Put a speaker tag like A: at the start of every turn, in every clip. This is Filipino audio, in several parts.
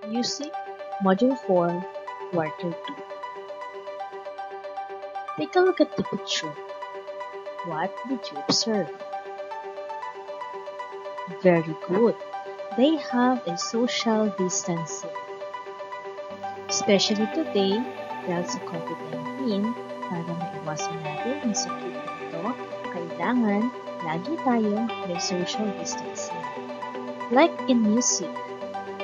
A: Music, Module 4, Quarter 2. Take a look at the picture. What did you observe? Very good. They have a social distancing. Especially today, dahil sa COVID-19, para maiwasan natin ang sakit nito, kailangan lagi tayong may social distancing. Like in music,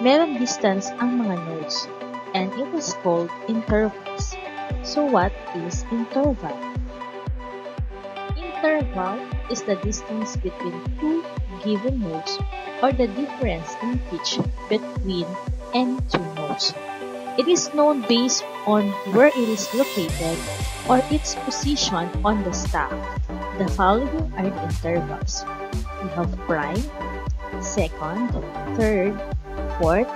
A: meron distance ang mga notes, and it is called intervals. So what is interval? Interval is the distance between two given notes or the difference in pitch between any two notes. It is known based on where it is located or its position on the staff. The following are the intervals. We have prime, second, third, fourth,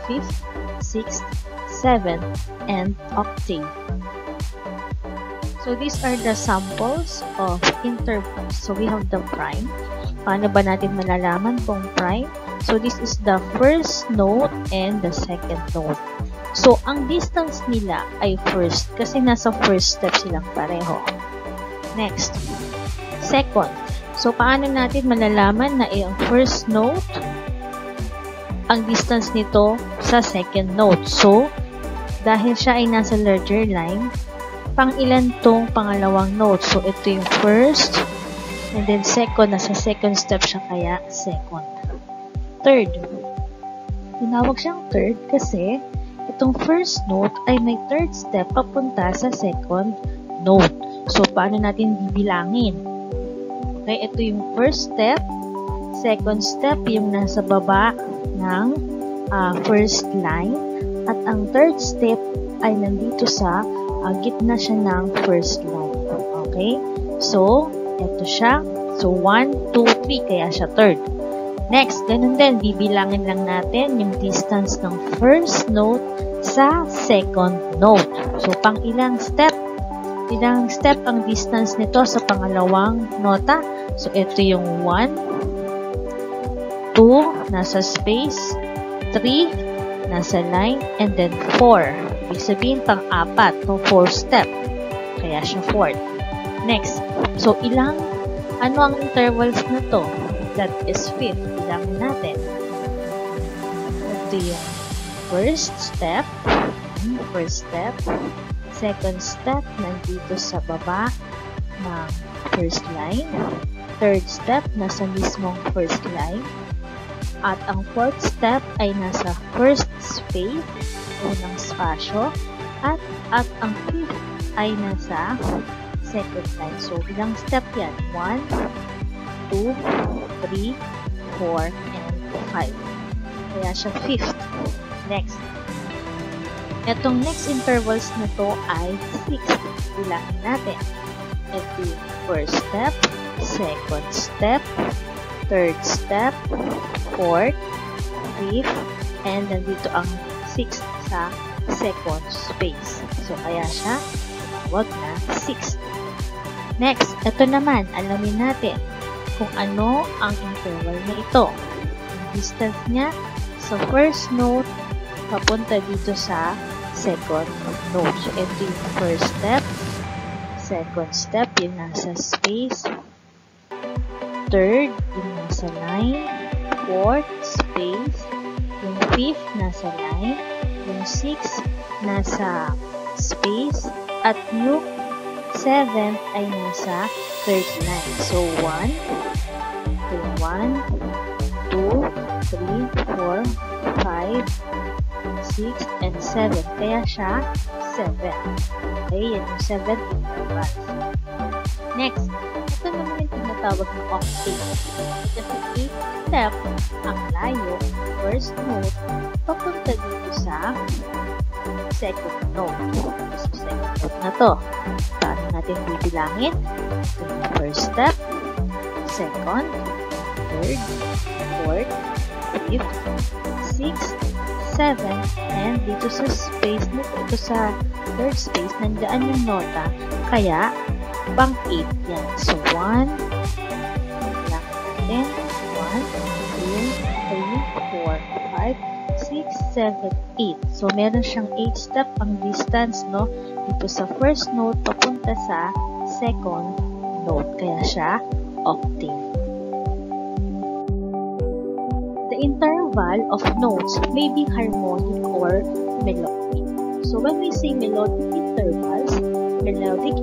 A: fifth, sixth, seventh, and octave. So these are the samples of intervals. So we have the prime. Paano ba natin malalaman kung prime? So this is the first note and the second note. So ang distance nila ay first kasi nasa first step silang pareho. Next, second. So paano natin malalaman na ang first note ang distance nito sa second note? So dahil siya ay nasa larger line, pang ilan tong pangalawang note? So ito yung first, and then second, nasa second step siya kaya second. Third. Tinawag siyang third kasi itong first note ay may third step papunta sa second note. So paano natin bibilangin? Okay, ito yung first step, second step yung nasa baba ng first line, at ang third step ay nandito sa gitna siya ng first line. Okay? So, ito siya. So, 1, 2, 3, kaya siya third. Next, ganun din, bibilangin lang natin yung distance ng first note sa second note. So, pang ilang step? Ilang step ang distance nito sa pangalawang nota? So, ito yung 1, 2, nasa space, 3, nasa line, and then 4. Ibig sabihin, pang-apat, no, 4 step. Kaya siya 4th. Next, so ano ang intervals na to? That is 5th. Ilangin natin. Ito yung first step, second step, nandito sa baba ng first line, third step, nasa mismong first line, at ang fourth step ay nasa first space, unang spasyo, at ang fifth ay nasa second line. So, ilang step yan? 1, 2, 3, 4, and 5. Kaya siya fifth. Next. Itong next intervals na to ay 6th. Bilangin natin. Ito yung first step, second step, third step, fourth, fifth, and nandito ang 6th sa second space. So, kaya siya tawag na 6th. Next, ito naman, alamin natin kung ano ang interval na ito. Ang distance niya sa first note papunta dito sa second note. So, ito yung first step, second step, yung nasa space, third, yung nasa line, fourth, space, yung fifth, nasa line, yung sixth, nasa space, at yung seventh ay nasa third line. So, 1, 2, 3, 4, 5, 6, and 7. Kaya siya 7. Okay, yan yung 7 intervals. Next, ito naman yung tinatawag ng octave. Kasi 8 step ang layo, first note, papunta dito sa second note. So, second note na to. Paano natin bibilangin? Ito yung first step, second, third, fourth, fifth, sixth, seventh, and dito sa space nito, ito sa third space, nandaan yung nota, kaya pang 8 yan. So, 1, lang natin, 1, 2, 3, 4, 5, 6, 7, 8. So, meron siyang 8 step ang distance, no? Dito sa first note, papunta sa second note. Kaya siya octave. The interval of notes may be harmonic or melodic. So, when we say melodic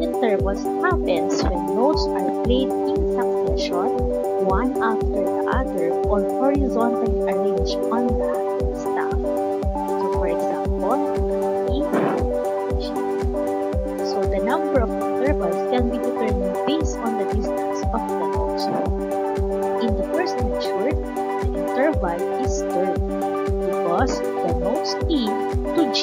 A: intervals happens when notes are played in succession, one after the other, or horizontally arranged on the staff. So, for example, E, G. So, the number of intervals can be determined based on the distance of the notes. In the first measure, the interval is third because the notes E to G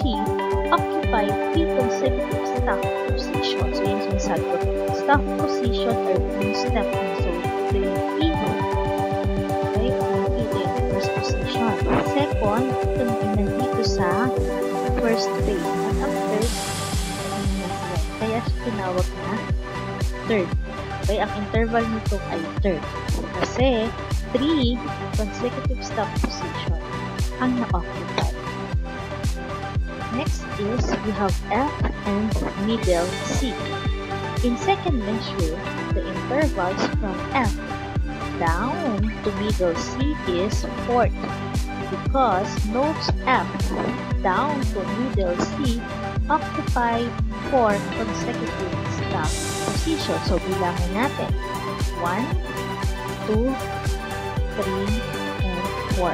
A: occupy 3 consecutive staff positions. So, yung sinasabi ko, staff position or yung step mo. So, ito yung E note. Okay, ito yung first position. Second, ito yung nandito sa first phrase. At ang third, kaya tinawag na third. Okay, ang interval nito ay third. Kasi, 3 consecutive staff position ang na-occupy. Next is, we have F and middle C. In second measure, the intervals from F down to middle C is fourth because notes F down to middle C occupy 4 consecutive staff positions. So, bilangin natin. 1, 2, 3, and 4.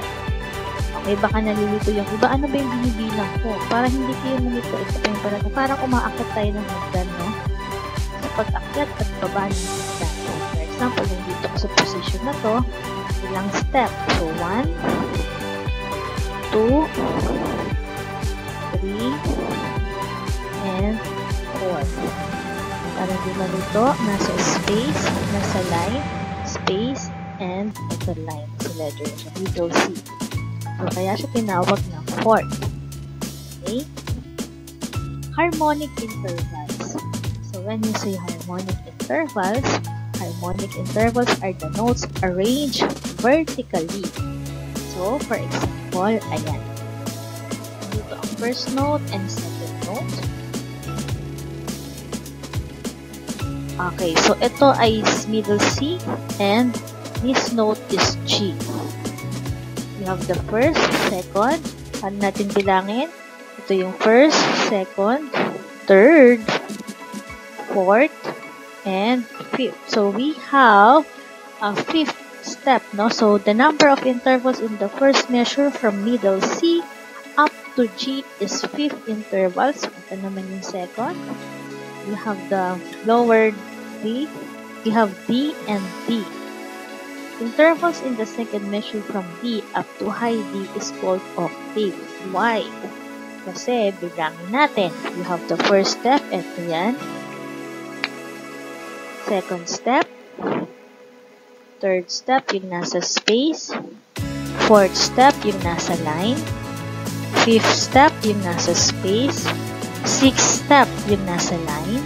A: Okay, baka nalilito yung iba. Ano ba yung binibilang ko? Para hindi kayo nalito. Ito pa yung parang, parang umaakit tayo ng hagdan, no? Sa pag-akyat at baba ng hagdan. So, for example, yung dito ko sa position na to, ilang step. So, 1, 2, 3, and 4. Para hindi malito, nasa space, nasa line, space, and ito line sa letter. So, middle C. So, kaya siya tinawag na fourth. Okay? Harmonic intervals. So, when you say harmonic intervals are the notes arranged vertically. So, for example, ayan. Dito ang first note and second note. Okay, so ito ay middle C and this note is G. We have the first, second. Ano natin bilangin? Ito yung first, second, third, fourth, and fifth. So, we have a fifth step, no? So, the number of intervals in the first measure from middle C up to G is fifth intervals. Ito naman yung second. We have the lower D. We have D and D. Intervals in the second measure from D up to high D is called octave. Why? Kasi, bilangin natin. You have the first step, ito yan. Second step. Third step, yung nasa space. Fourth step, yung nasa line. Fifth step, yung nasa space. Sixth step, yung nasa line.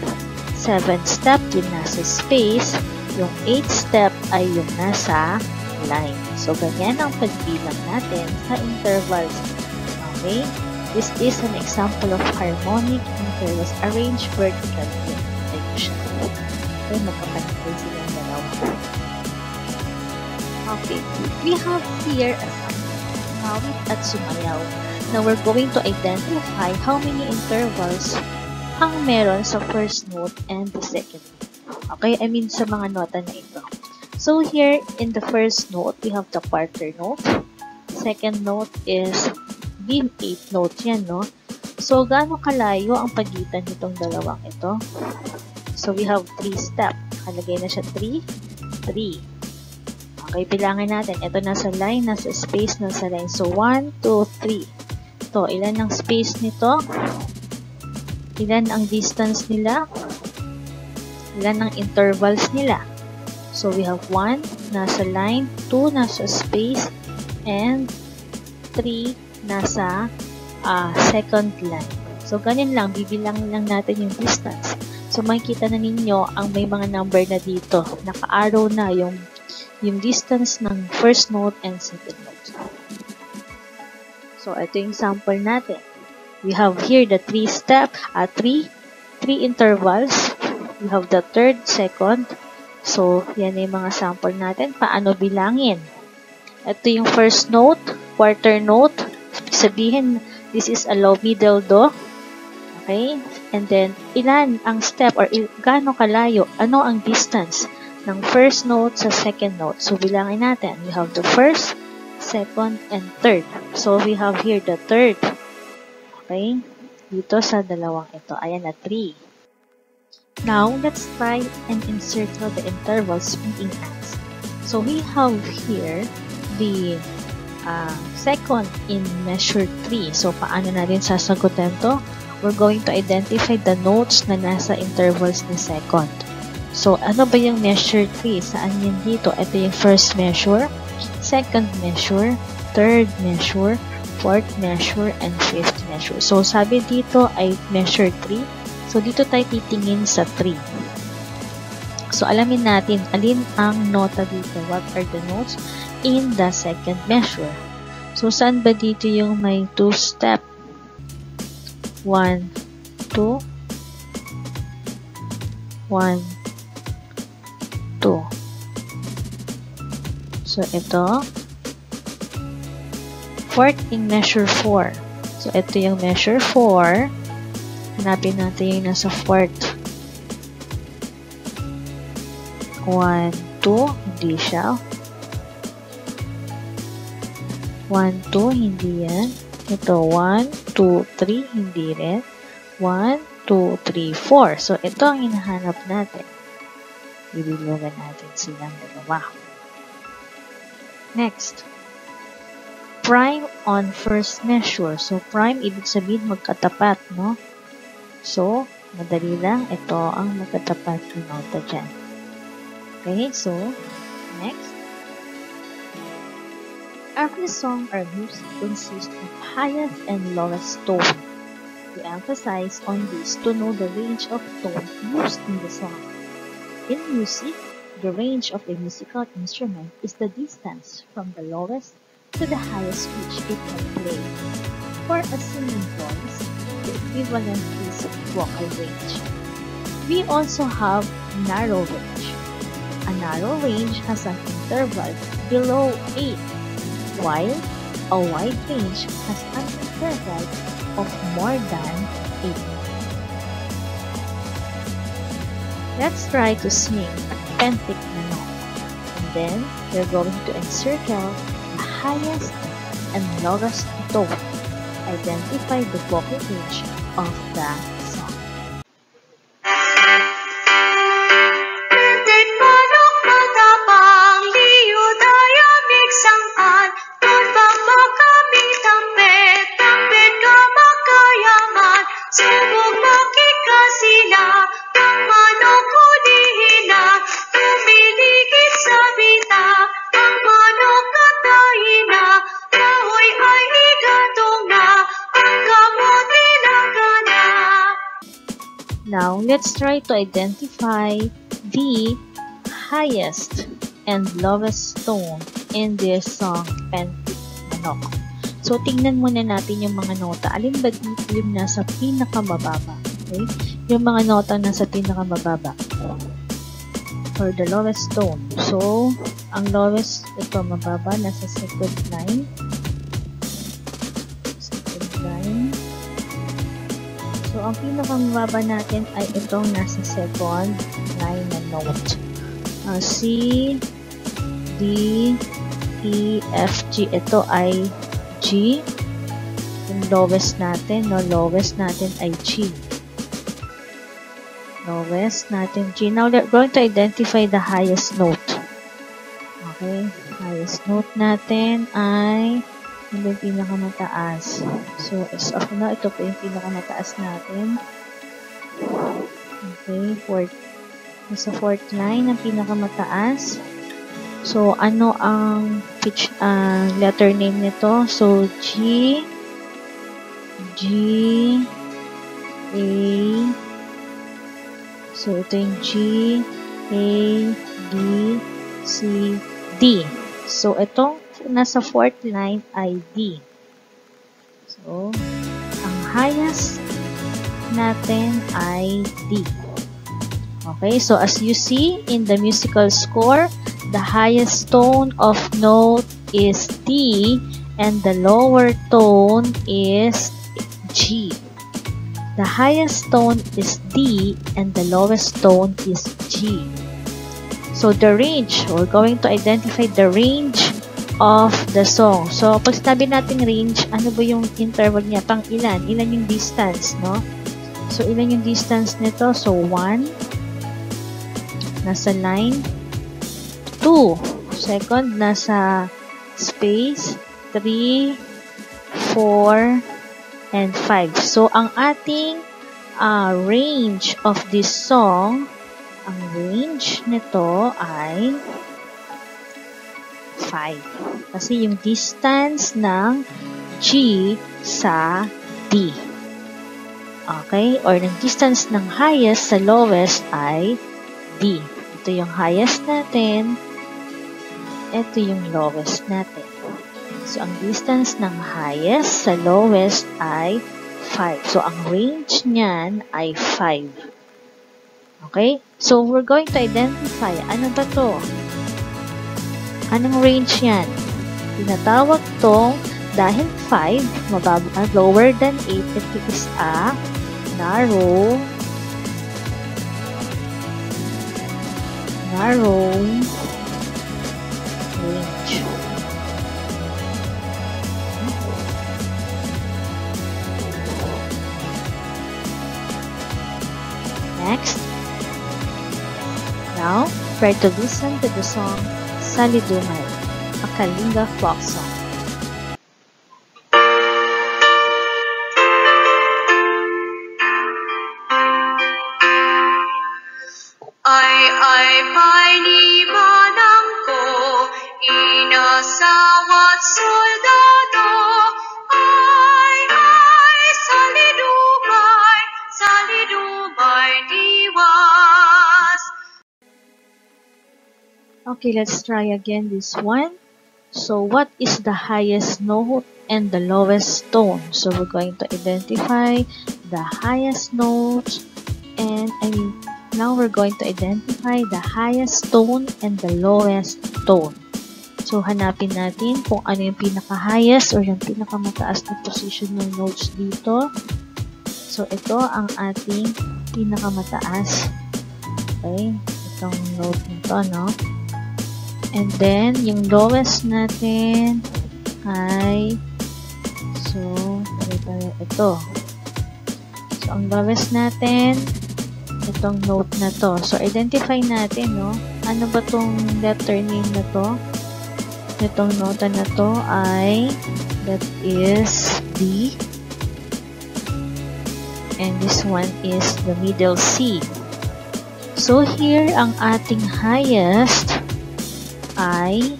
A: Seventh step, yung nasa space. Yung 8th step ay yung nasa line. So, ganyan ang pagbilang natin sa intervals. Okay? This is an example of harmonic intervals arranged vertically. Ayun siya. Okay, magkapantay silang dalawa. Okay. We have here a sumawit at sumayaw. Now, we're going to identify how many intervals ang meron sa first note and the second note. Okay, I mean sa mga nota na ito. So here, in the first note, we have the quarter note. Second note is beam 8 note yan, no? So, gaano kalayo ang pagitan nitong dalawang ito? So, we have 3 step. Kalagay na siya 3, 3. Okay, bilangin natin. Ito nasa line, nasa space, nasa line. So, 1, 2, 3. Ito, ilan ang space nito? Ilan ang distance nila? Ilan ang intervals nila? So, we have 1 nasa line, 2 nasa space, and 3 nasa second line. So, ganyan lang. Bibilangin lang natin yung distance. So, makikita na ninyo ang may mga number na dito. Naka-arrow na yung distance ng first note and second note. So, ito yung sample natin. We have here the three intervals. We have the third, second. So, yan yung mga sample natin. Paano bilangin? Ito yung first note, quarter note. Sabihin, this is a low middle do. Okay? And then, ilan ang step or gaano kalayo? Ano ang distance ng first note sa second note? So, bilangin natin. We have the first, second, and third. So, we have here the third. Okay? Dito sa dalawang ito. Ayan na, 3. Now, let's try and encircle the intervals being asked. So, we have here the second in measure 3. So, paano natin sasagutin to? We're going to identify the notes na nasa intervals ni second. So, ano ba yung measure 3? Saan yun dito? Ito yung first measure, second measure, third measure, fourth measure, and fifth measure. So, sabi dito ay measure 3. So, dito tayo titingin sa 3. So, alamin natin alin ang nota dito. What are the notes in the second measure? So, saan ba dito yung may 2 step? 1, 2, 1, 2. So, ito. Fourth in measure 4. So, ito yung measure 4. Hanapin natin yung nasa fourth. 1, 2, hindi siya. 1, 2, hindi yan. Ito, 1, 2, 3, hindi rin. 1, 2, 3, 4. So, ito ang hinahanap natin. Ibilugan natin silang dalawa. Next. Prime on first measure. So, prime, ibig sabihin magkatapat, no? So, madali lang. Ito ang magkatapat na nota dyan. Okay, so, next. Every song or music consists of highest and lowest tone. We emphasize on this to know the range of tone used in the song. In music, the range of a musical instrument is the distance from the lowest to the highest pitch it can play. For a singing voice, the equivalent is vocal range. We also have narrow range. A narrow range has an interval below 8, while a wide range has an interval of more than 8. Let's try to sing a pentatonic na note. And then, we're going to encircle the highest and lowest tone. Identify the vocal range of the song. Now, let's try to identify the highest and lowest tone in this song, Pentatonic. So, tingnan muna natin yung mga nota. Alin ba dito yung nasa pinakamababa? Okay? Yung mga nota nasa pinakamababa. For the lowest tone. So, ang lowest, ito mababa, nasa second line. So, ang pinakamababa natin ay itong nasa second line na note. C, D, E, F, G. Ito ay G. Yung lowest natin, no? Lowest natin ay G. Lowest natin G. Now, we're going to identify the highest note. Okay? Highest note natin ay ito yung pinakamataas. So, as of now, ito po yung pinakamataas natin. Okay, nasa fourth line ang pinakamataas. So, ano ang pitch, letter name nito? So, G, A, so ito yung G, A, D, C, D. So, itong nasa fourth line ay D. So, ang highest natin ay D. Okay, so as you see in the musical score, the highest tone of note is D and the lower tone is G. The highest tone is D and the lowest tone is G. So the range, we're going to identify the range of the song. So pag sinabi natin range, ano ba yung interval niya? Pang ilan? Ilan yung distance, no? So ilan yung distance nito? So 1, nasa line. 2, second, nasa space. 3, 4, and 5. So, ang ating range of this song, ang range nito ay 5. Kasi yung distance ng G sa D. Okay? Or ng distance ng highest sa lowest ay D. Ito yung highest natin. Ito yung lowest natin. So, ang distance ng highest sa lowest ay 5. So, ang range niyan ay 5. Okay? So, we're going to identify. Ano ba to? Anong range yan? Tinatawag tong, dahil 5, mababa, lower than 8, ito is a narrow range. Next. Now, try to listen to the song Salidumay, a Kalinga folk song.
B: Ay painibanang ko, inasawat soldado. Ay, salidumay, diwas.
A: Okay, let's try again this one. So, what is the highest note and the lowest tone? So, we're going to identify the highest note and, now we're going to identify the highest tone and the lowest tone. So, hanapin natin kung ano yung pinaka-highest or yung pinaka-mataas na position ng notes dito. So, ito ang ating pinaka-mataas. Okay? Itong note nito, no? And then, yung lowest natin ay ito. So, ang lowest natin itong note na to. So, identify natin, no? Ano ba tong letter name na to? Itong nota na to ay, that is D. And this one is the middle C. So, here, ang ating highest ay,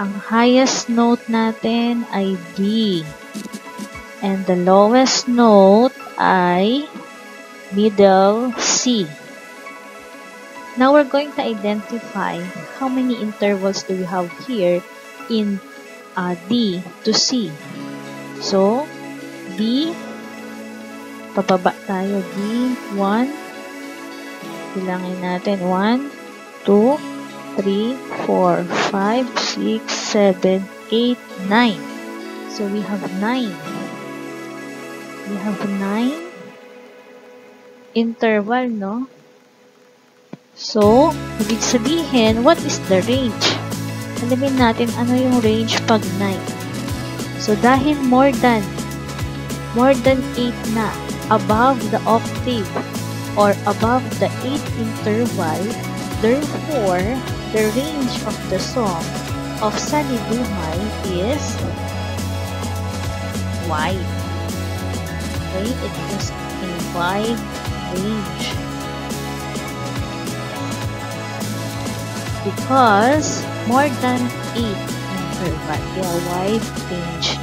A: ang highest note natin ay D. And the lowest note ay middle C. Now, we're going to identify how many intervals do we have here in D to C. So, D, pababa tayo, D, 1, bilangin natin, 1, 2, 3, 4, 5, 6, 7, 8, 9. So, we have 9. We have 9 interval, no? So, ibig sabihin, what is the range? Alamin natin ano yung range pag 9. So, dahil more than 8 na above the octave or above the 8 interval, therefore, the range of the song of Salidumay is wide. Okay? It is a wide range. Because more than 8 interval, a wide range